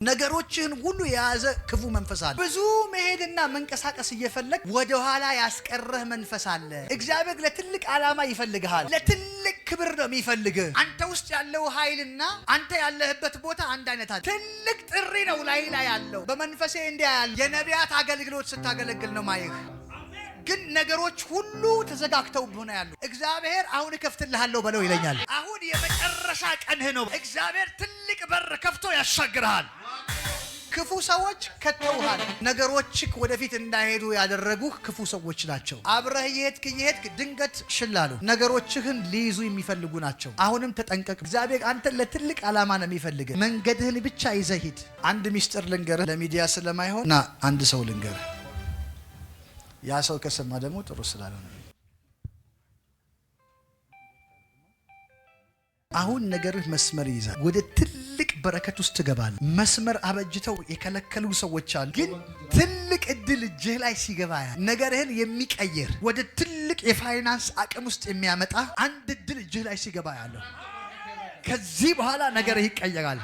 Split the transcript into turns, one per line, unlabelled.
ነገሮችን ሁሉ የያዘ ክፉ መንፈስ አለ። ብዙ መሄድና መንቀሳቀስ እየፈለግ ወደ ኋላ ያስቀረህ መንፈስ አለ። እግዚአብሔር ለትልቅ ዓላማ ይፈልግሃል። ለትልቅ ክብር ነው የሚፈልግህ። አንተ ውስጥ ያለው ኃይልና አንተ ያለህበት ቦታ አንድ አይነት አለ። ትልቅ ጥሪ ነው ላይ ያለው። በመንፈሴ እንዲያ ያለ የነቢያት አገልግሎት ስታገለግል ነው ማየህ። ግን ነገሮች ሁሉ ተዘጋግተው ሆነ ያሉ። እግዚአብሔር አሁን እከፍትልሃለሁ በለው ይለኛል። አሁን የመጨረሻ ቀንህ ነው። እግዚአብሔር ትልቅ በር ከፍቶ ያሻግርሃል። ክፉ ሰዎች ከተውሃል። ነገሮችክ ወደፊት እንዳይሄዱ ያደረጉህ ክፉ ሰዎች ናቸው። አብረህ እየሄድክ ድንገት ሽላሉ ነገሮችህን ሊይዙ የሚፈልጉ ናቸው። አሁንም ተጠንቀቅ። እግዚአብሔር አንተን ለትልቅ ዓላማ ነው የሚፈልግ። መንገድህን ብቻ ይዘህ ሂድ። አንድ ሚስጥር ልንገርህ፣ ለሚዲያ ስለማይሆን እና አንድ ሰው ልንገርህ። ያ ሰው ከሰማ ደግሞ ጥሩ ስላልሆነ አሁን ነገርህ መስመር ይይዛል። ወደ ትልቅ በረከት ውስጥ ትገባለህ። መስመር አበጅተው የከለከሉ ሰዎች አሉ። ግን ትልቅ እድል እጅህ ላይ ሲገባ ነገርህን የሚቀይር ወደ ትልቅ የፋይናንስ አቅም ውስጥ የሚያመጣ አንድ እድል እጅህ ላይ ሲገባ ያለው ከዚህ በኋላ ነገርህ ይቀየራል።